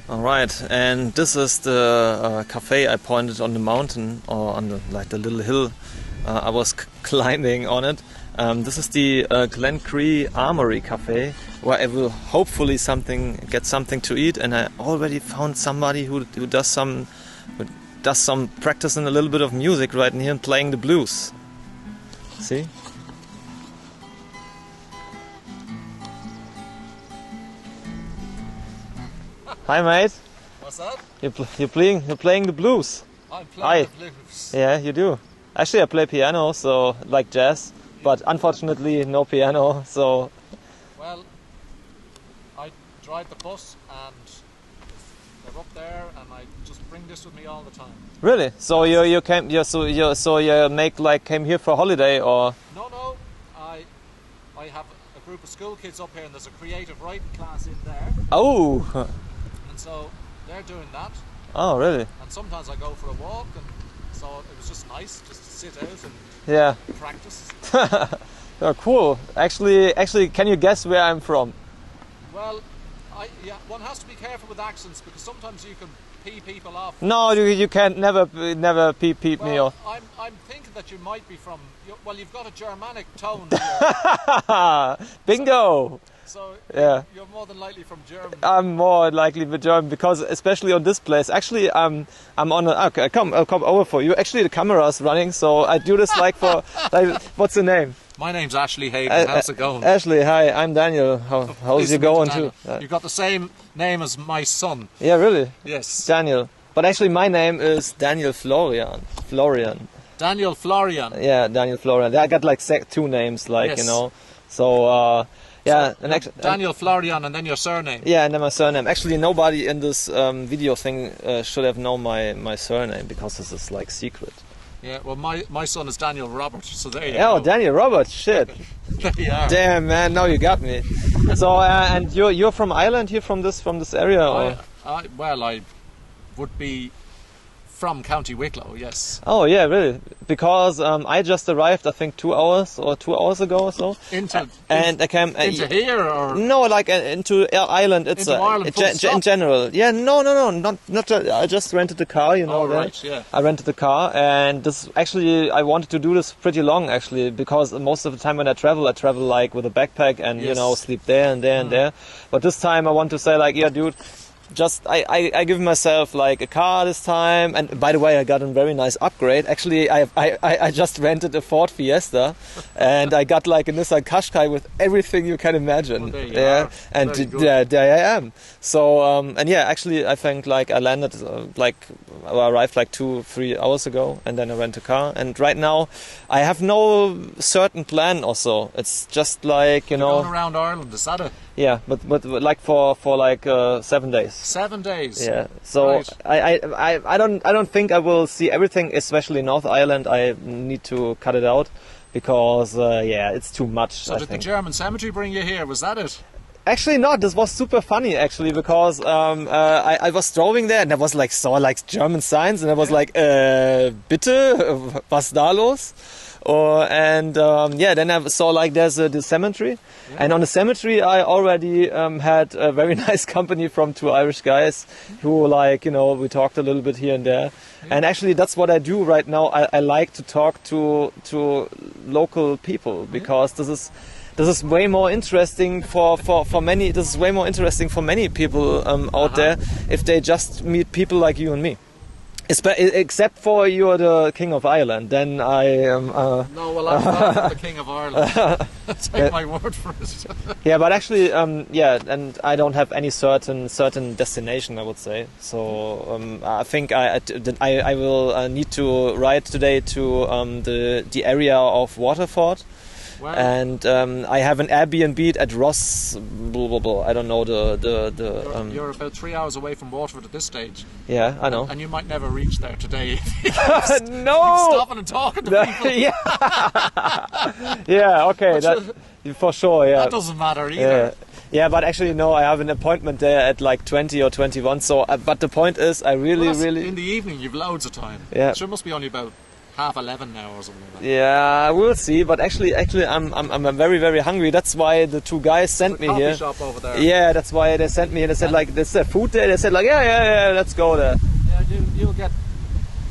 All right, and this is the cafe I pointed on the mountain, or on the little hill I was climbing on it. This is the Glencree Armoury Cafe, where I will hopefully get something to eat. And I already found somebody who does some practice and a little bit of music right in here and playing the blues. See? Hi, mate. What's that? You're playing the blues. I'm playing the blues. Yeah, you do. Actually, I play piano, so like jazz, but unfortunately no piano. So. Well, I drive the bus and they're up there, and I just bring this with me all the time. Really? So you came came here for holiday, or? No. I have a group of school kids up here, and there's a creative writing class in there. Oh. So they're doing that. Oh, really? And sometimes I go for a walk, and so it was just nice just to sit out and practice. Oh, cool. Actually, can you guess where I'm from? Well, one has to be careful with accents, because sometimes you can pee people off. No, you can't never pee me off. I'm thinking that you might be from. Well, you've got a Germanic tone here. Bingo. So yeah, you're more than likely from Germany. I'm more likely from Germany, because especially on this place. Actually, I'm on a. Okay, I'll come over for you. Actually, the camera is running, so I do this what's the name? My name's Ashley Hayden. How's it going? Ashley, hi. I'm Daniel. How's it going too? You've got the same name as my son. Yeah, really? Yes. Daniel. But actually, my name is Daniel Florian. Daniel Florian. Yeah, Daniel Florian. I got like two names, yes. So. Yeah, so, and Daniel Florian, and then your surname. Yeah, and then my surname. Actually, nobody in this video thing should have known my surname, because this is like secret. Yeah, well, my son is Daniel Robert, so there you go. Oh, Daniel Robert, shit. There you are. Damn, man, now you got me. So, and you're from Ireland, here from this area, or? I would be from County Wicklow, yes. Oh yeah, really? Because I just arrived, I think 2 hours ago or so. I came into here, or no, like into Ireland. Into Ireland, in general. Yeah, no, not. I just rented a car, right, yeah. I rented a car, and this actually I wanted to do this pretty long actually, because most of the time when I travel like with a backpack and sleep there and there and there. But this time I want to say like, yeah, dude. Just I give myself like a car this time, and by the way, I got a very nice upgrade. Actually, I just rented a Ford Fiesta, and I got like a Nissan Qashqai with everything you can imagine. Well, there you are. And there I am. So and yeah, actually, I think like I landed I arrived like 2-3 hours ago, and then I rent a car. And right now, I have no certain plan. Also, it's just like You're going around Ireland. Is that it? Yeah, but like for like 7 days. 7 days. Yeah. So right. I don't think I will see everything, especially North Ireland. I need to cut it out, because it's too much. So did the German cemetery bring you here? Was that it? Actually not. This was super funny actually, because I was driving there, and I was like saw like German signs, and I was like bitte, was da los? Then I saw like there's the cemetery, and on the cemetery I already had a very nice company from 2 Irish guys who we talked a little bit here and there, and actually that's what I do right now. I like to talk to local people, because this is way more interesting for many. This is way more interesting for many people out there, if they just meet people like you and me. Except for you're the King of Ireland, then I am. No, well, I'm not the King of Ireland. Take my word for it. Yeah, but actually, and I don't have any certain destination, I would say. So I think I will need to ride today to the area of Waterford. Wow. And I have an Airbnb at Ross. Blah, blah, blah. I don't know You're about 3 hours away from Waterford at this stage. Yeah, I know. And you might never reach there today. No. Stopping and talking to people. Yeah. Yeah. Okay. That for sure. Yeah. That doesn't matter either. Yeah, but actually no. I have an appointment there at like 20 or 21. So, but the point is, I really. In the evening, you've loads of time. Yeah. Sure, must be only about 11:30 now or something like that. Yeah, we'll see. But actually, I'm very, very hungry. That's why the two guys sent me Coffee here. shop over there. Yeah, that's why they sent me. And they said like, there's food there. They said like, yeah, let's go there. Yeah, you'll get.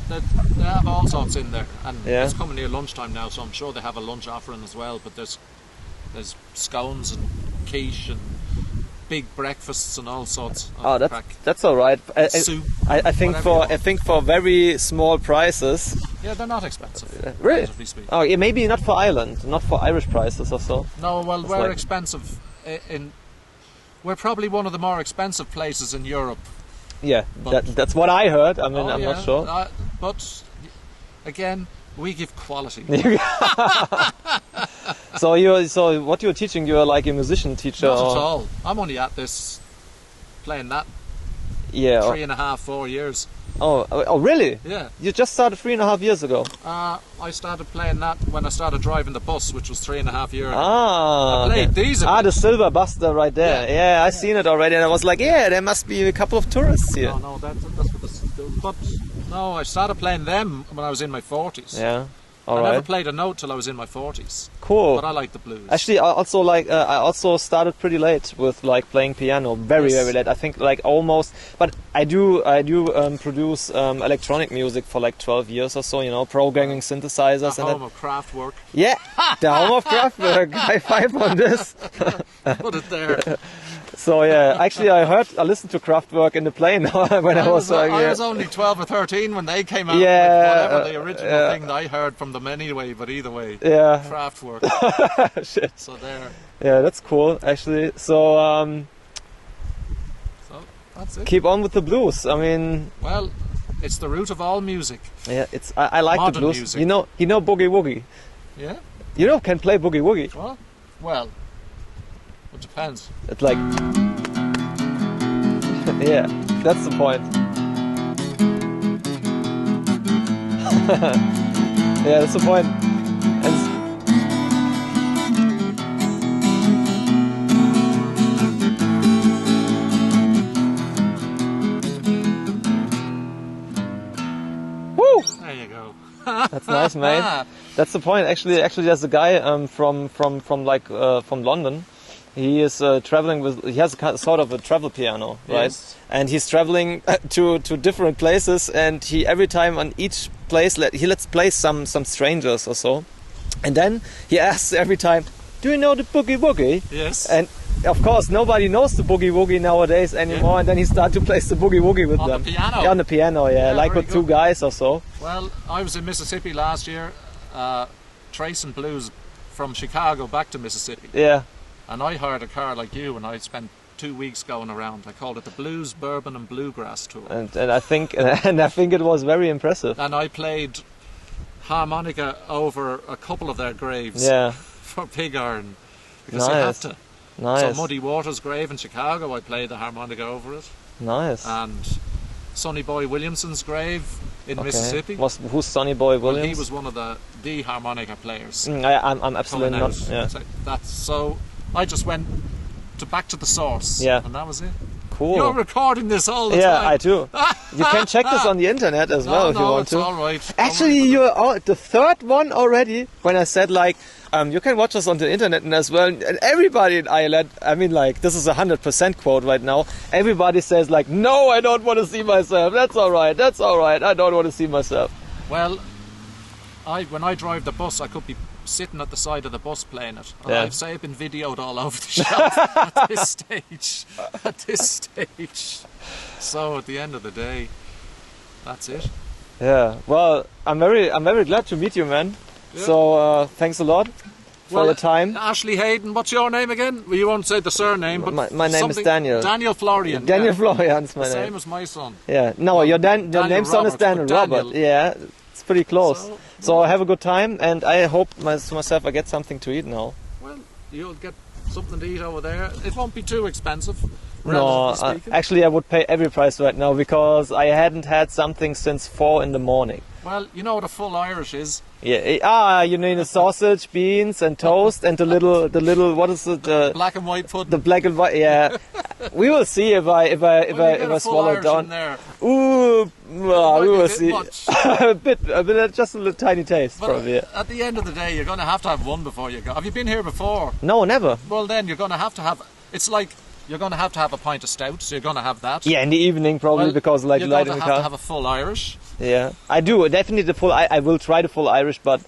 They have all sorts in there, and Yeah. it's coming near lunchtime now, so I'm sure they have a lunch offering as well. But there's scones and quiche and big breakfasts and all sorts of Oh, crack. that's all right. Soup. I think for very small prices. Yeah, they're not expensive. Really? Relatively speaking. Oh, yeah, maybe not for Ireland, not for Irish prices or so. No, well, we're like- expensive. We're probably one of the more expensive places in Europe. Yeah, But- that's what I heard. I mean, Oh, I'm yeah. not sure. But again, we give quality. So what you're teaching? You're like a musician teacher. Not or- at all. I'm only at this playing that Yeah. 3.5, 4 years. Oh, really? Yeah. You just started 3.5 years ago. I started playing that when I started driving the bus, which was 3.5 years ago. Ah, I played these a bit. the silver buster right there. Yeah, I seen it already, and I was like, yeah, there must be a couple of tourists here. No, that's what this is. But no, I started playing them when I was in my 40s. Yeah, I all never right, played a note till I was in my 40s. cool. But I like the blues. Actually, I also started pretty late with like playing piano, very Yes. very late. I think like almost. But I do produce electronic music for like 12 years or so. You know, programming synthesizers the and home that. of craft work. Yeah, the home of Kraftwerk. High five on this. Put it there. So yeah, actually I listened to Kraftwerk in the plane when I was I yeah. was only 12 or 13 when they came out Yeah, with whatever the original thing that I heard from them anyway, but either way, Yeah. craft work. Shit. So there. Yeah, that's cool actually. So So that's it. keep on with the blues. I mean, Well, it's the root of all music. yeah, I like the Modern blues. music. You know boogie woogie. Yeah? Can play boogie woogie. What? Well, it depends. It's like yeah, that's the point. Yeah, that's the point. And woo! There you go. That's nice, mate. That's the point. Actually, there's a guy from London. He is traveling with. He has sort of a travel piano, right? Yes. And he's traveling to different places, and he every time on each place he lets play some strangers or so, and then he asks every time, "Do you know the boogie woogie?" Yes. And of course, nobody knows the boogie woogie nowadays anymore. Yeah. And then he starts to play the boogie woogie with On the them. piano? Yeah, on the piano, yeah, Yeah, like very with two good. guys or so. Well, I was in Mississippi last year, tracing blues from Chicago back to Mississippi. Yeah. And I hired a car like you, and I spent 2 weeks going around. I called it the Blues, Bourbon and Bluegrass Tour. And I think it was very impressive. And I played harmonica over a couple of their graves Yeah, for pig iron. Because you Nice. have to. nice, So Muddy Waters' grave in Chicago, I played the harmonica over it. nice. And Sonny Boy Williamson's grave in Mississippi. Who's Sonny Boy Well, Williams? he was one of the harmonica players. I'm absolutely coming not. out. Yeah, That's so. I just went back to the source. Yeah. And that was it. cool. You're recording this all the Yeah, time. I do. You can check this on the internet as well if you want it's to. all right. Actually, you're the third one already. When I said like, you can watch us on the internet and as well, and everybody in Ireland. I mean, like this is a 100% quote right now. Everybody says like, no, I don't want to see myself. That's all right. That's all right. I don't want to see myself. Well, when I drive the bus, I could be sitting at the side of the bus playing it. And Yeah. I've say I've been videoed all over the shelf at this stage. At this stage. So at the end of the day, that's it. Yeah. Well, I'm very glad to meet you, man. Yeah. So thanks a lot for your time. Ashley Hayden, what's your name again? Well, you won't say the surname, but My name is something- Daniel. Daniel Florian. Daniel yeah. Florian's my Same name. as my son. Yeah. No, your Daniel name's son is Roberts, Daniel but Daniel. Robert. Yeah. It's pretty close. So- So have a good time, and I hope myself I get something to eat now. Well, you'll get something to eat over there. It won't be too expensive, No, relatively speaking. actually I would pay every price right now because I hadn't had something since 4 in the morning. Well, you know what a full Irish is. Yeah. You mean the sausage, beans, and toast, and the little. What is it? Black and white pudding. The black and white. Yeah. We will see if I swallow it down. There. Ooh, well, we will see. Much. a bit, just a little tiny taste, But probably. Yeah. at the end of the day, you're going to have one before you go. Have you been here before? No, never. Well, then you're going to have. It's like you're going to have a pint of stout, so you're going to have that. Yeah, in the evening probably, Well, because like you're light going in to the car. have a full Irish. Yeah, I do definitely the full. I will try the full Irish, but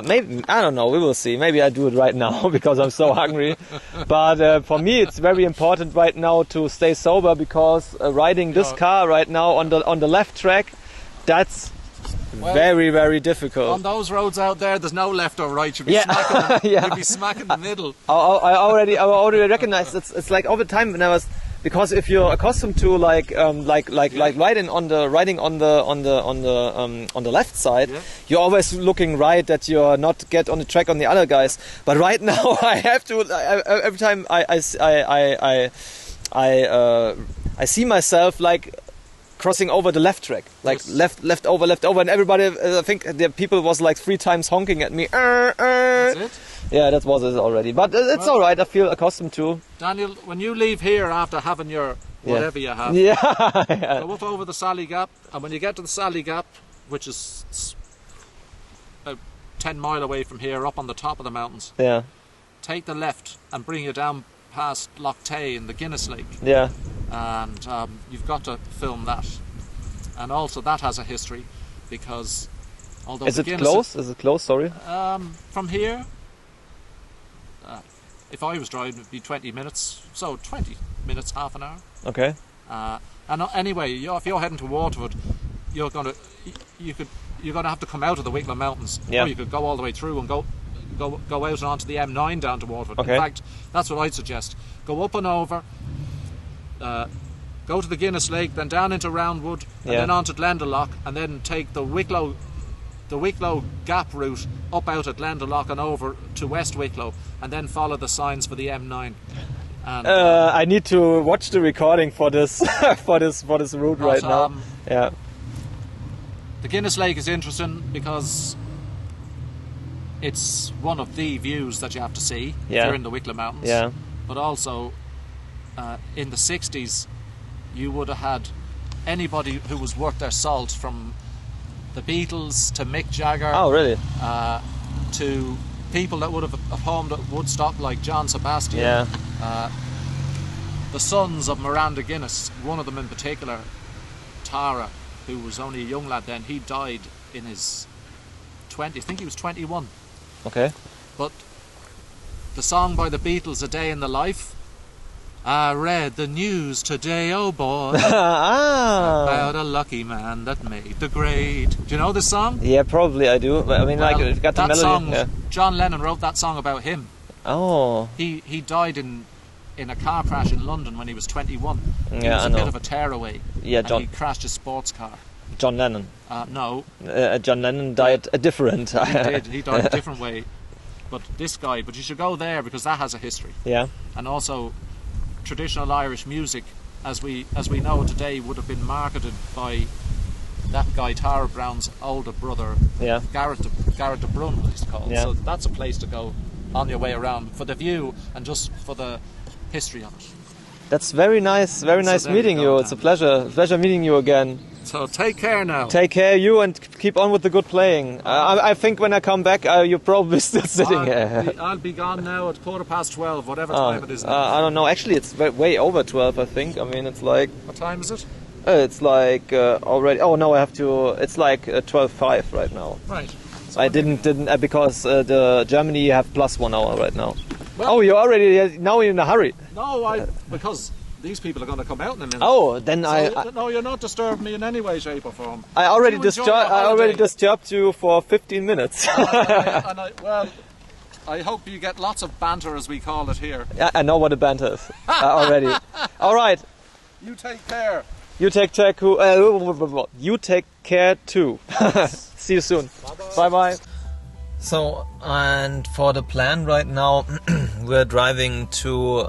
maybe I don't know. We will see. Maybe I do it right now because I'm so hungry. But for me, it's very important right now to stay sober because riding this car right now on the left track, that's very, very difficult. On those roads out there, there's no left or right. You'd be smacking. You'd be smacking the middle. I already recognize it's like all the time when I was. Because if you're accustomed to like riding on the left side, you're always looking right that you're not get on the track on the other guys. But right now I have to every time I see myself like crossing over the left track, like left over, and everybody I think the people was like 3 times honking at me. That's it. Yeah, that was it already. But it's all right. I feel accustomed to. Daniel, when you leave here after having your whatever you have, go up over the Sally Gap, and when you get to the Sally Gap, which is about 10 mile away from here, up on the top of the mountains, take the left and bring you down past Loch Tay in the Guinness Lake. Yeah. And you've got to film that. And also that has a history, because although Is it close? Is it close? Sorry. From here. If I was driving, it would be 20 minutes. So 20 minutes, half an hour. Okay. And anyway, if you're heading to Waterford, you're gonna have to come out of the Wicklow Mountains. Yeah. Or you could go all the way through and go out and onto the M9 down to Waterford. Okay. In fact, that's what I'd suggest. Go up and over. Go to the Guinness Lake, then down into Roundwood, and then on to Glendalough, and then take the Wicklow Gap route up out at Glendalough and over to West Wicklow, and then follow the signs for the M9. And, I need to watch the recording for this for this route right now. Yeah. The Guinness Lake is interesting because it's one of the views that you have to see if you're in the Wicklow Mountains. Yeah. But also, in the 60s, you would have had anybody who was worth their salt, from the Beatles to Mick Jagger. Oh, really? To people that would have performed at Woodstock, like John Sebastian. Yeah. The sons of Miranda Guinness, one of them in particular, Tara, who was only a young lad then, he died in his 20s. I think he was 21. Okay. But the song by the Beatles, A Day in the Life, I read the news today, oh boy, about a lucky man that made the grade. Do you know this song? Yeah, probably I do. But I mean, like, you've got the melody. Song, John Lennon wrote that song about him. Oh. He died in a car crash in London when he was 21. He Yeah, was I a know. bit of a tearaway. Yeah, John. And he crashed his sports car. John Lennon. No. John Lennon died a different. He did. He died a different way. But this guy. But you should go there because that has a history. Yeah. And also, traditional Irish music, as we know today, would have been marketed by that guy Tara Brown's older brother, Garrett de Brun, he's called. Yeah. So that's a place to go on your way around for the view and just for the history of it. That's very nice meeting you. It's a pleasure meeting you again. So take care now. Take care, you, and keep on with the good playing. I think when I come back, you're probably still sitting here. I'll be gone now at 12:15, whatever time it is now. I don't know. Actually, it's way over 12. I think. I mean, it's like. What time is it? It's like already. Oh no, I have to. It's like 12:05 right now. Right. So I didn't because the Germany have plus 1 hour right now. Well, you're already now in a hurry. No, because these people are going to come out in a minute. Oh, then no, you're not disturbing me in any way, shape, or form. I already disturbed you for 15 minutes. I hope you get lots of banter, as we call it here. I know what a banter is already. All right. You take care. You take care. You take care too. See you soon. Bye bye. So, and for the plan right now, we're driving to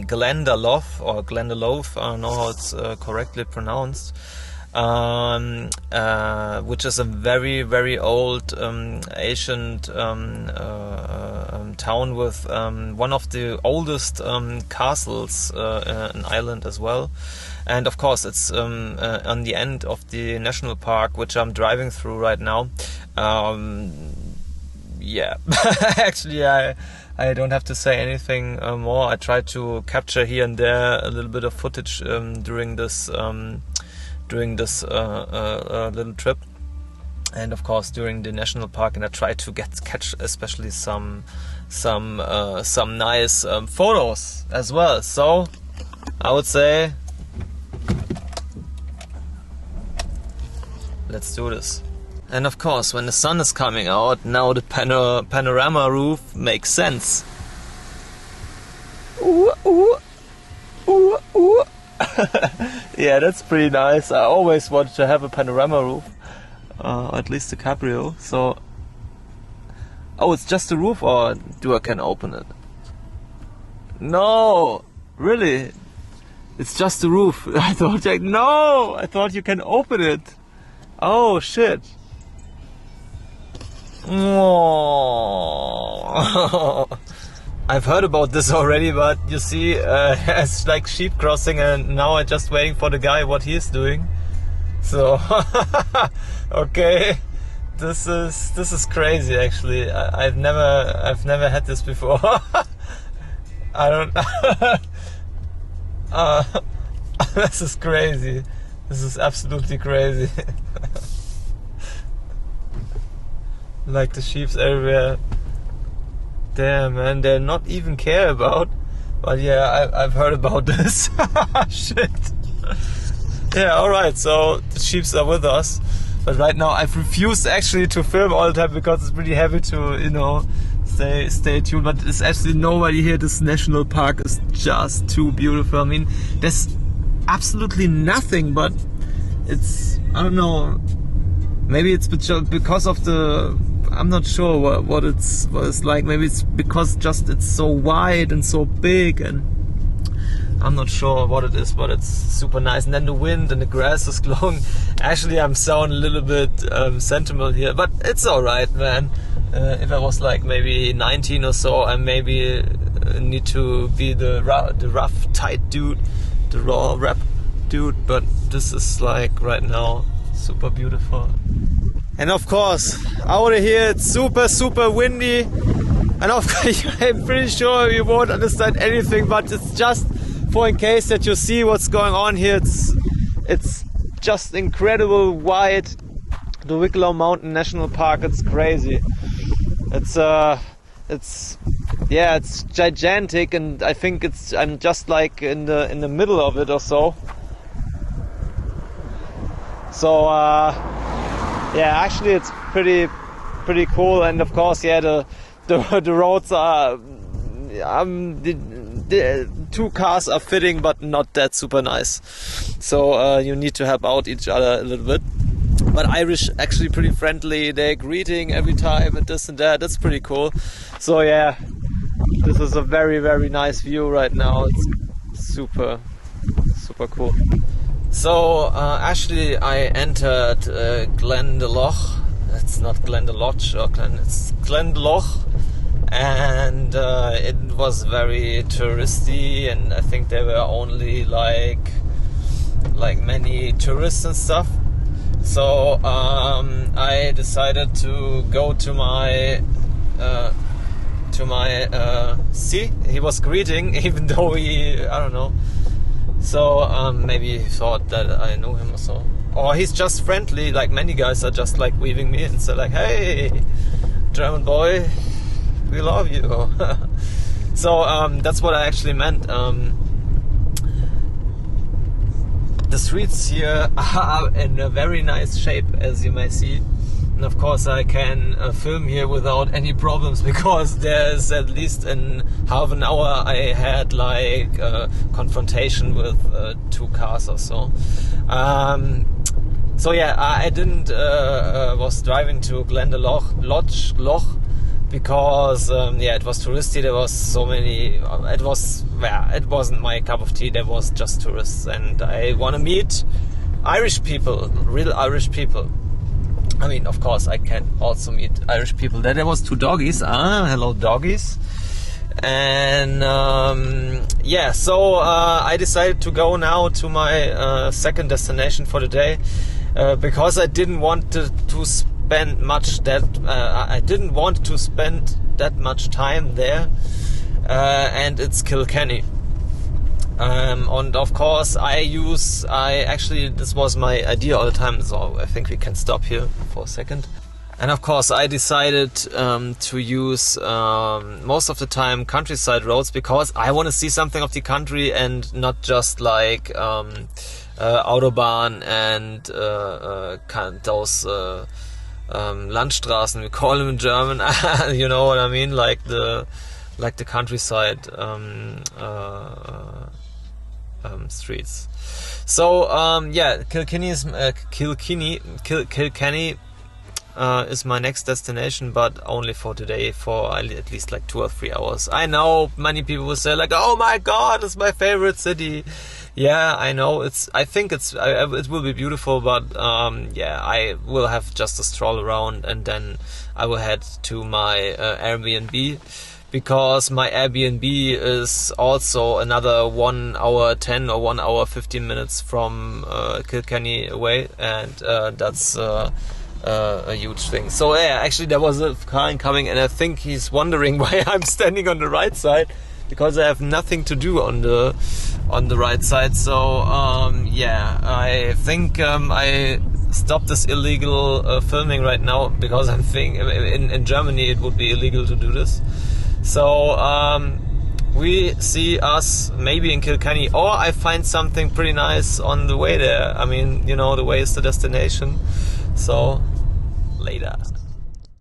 Glendalough, or Glendalough, I don't know how it's correctly pronounced. which is a very, very old ancient town with one of the oldest castles in Ireland as well. And of course, it's on the end of the national park, which I'm driving through right now. Yeah, actually, I don't have to say anything more. I tried to capture here and there a little bit of footage during this little trip, and of course during the national park. And I tried to catch especially some nice photos as well. So I would say, let's do this. And of course, when the sun is coming out, now the panorama roof makes sense. Ooh, ooh, ooh, ooh. Yeah, that's pretty nice. I always wanted to have a panorama roof, at least a cabrio. So, oh, it's just a roof, or do I can open it? No, really, it's just a roof. I thought you can open it. Oh shit. Oh. I've heard about this already, but you see, it's like sheep crossing, and now I'm just waiting for the guy what he's doing. So, okay, this is crazy. Actually, I've never had this before. I don't. This is crazy. This is absolutely crazy. Like the sheeps everywhere. Damn, man, they're not even care about. But yeah, I've heard about this. Shit. Yeah, alright, so the sheeps are with us. But right now I've refused actually to film all the time because it's pretty heavy to, you know, stay tuned. But there's actually nobody here. This national park is just too beautiful. I mean, there's absolutely nothing, but it's, I don't know, maybe it's because of the, I'm not sure what it's like. Maybe it's because just it's so wide and so big, and I'm not sure what it is, but it's super nice. And then the wind and the grass is glowing. Actually, I'm sounding a little bit sentimental here, but it's alright, man. If I was like maybe 19 or so, I maybe need to be the rough, tight dude, the raw rap dude. But this is like right now super beautiful. And of course, out of here it's super, super windy. And of course, I'm pretty sure you won't understand anything, but it's just for in case that you see what's going on here. It's just incredible wide. The Wicklow Mountain National Park, it's crazy. It's gigantic, and I think I'm just like in the middle of it or so. So yeah, actually it's pretty cool. And of course, yeah, the roads are the two cars are fitting, but not that super nice. So you need to help out each other a little bit. But Irish actually pretty friendly. They're greeting every time and this and that. That's pretty cool. So yeah, this is a very, very nice view right now. It's super, super cool. So actually I entered Glendalough. It's not Glendalough or it's Glendalough, and it was very touristy, and I think there were only like many tourists and stuff. So I decided to go to my see, he was greeting, even though I don't know. So maybe he thought that I knew him or so. Or he's just friendly, like many guys are just like waving me and say like, hey, German boy, we love you. So that's what I actually meant. The streets here are in a very nice shape, as you may see. And of course I can film here without any problems, because there's at least in half an hour I had like a confrontation with 2 cars or so. So yeah, I didn't was driving to Glendalough because yeah, it was touristy. There was so many. It wasn't my cup of tea. There was just tourists, and I want to meet Irish people, real Irish people. I mean, of course, I can also meet Irish people. There was 2 doggies. Hello, doggies. And yeah, so I decided to go now to my second destination for the day, because I didn't want to spend much I didn't want to spend that much time there, and it's Kilkenny. And of course, this was my idea all the time, so I think we can stop here for a second. And of course, I decided to use most of the time countryside roads, because I want to see something of the country and not just like Autobahn and those Landstraßen, we call them in German. You know what I mean? Like the countryside streets. So yeah, Kilkenny is my next destination, but only for today, for at least like 2 or 3 hours. I know many people will say like, "Oh my God, it's my favorite city." Yeah, I know. I think it will be beautiful, but yeah, I will have just a stroll around, and then I will head to my Airbnb, because my Airbnb is also another 1 hour 10 or 1 hour 15 minutes from Kilkenny away, and that's a huge thing. So yeah, actually there was a car incoming, and I think he's wondering why I'm standing on the right side, because I have nothing to do on the right side. So yeah, I think I stopped this illegal filming right now, because I'm thinking in Germany it would be illegal to do this. So we see us maybe in Kilkenny, or I find something pretty nice on the way there. I mean, you know, the way is the destination. So later.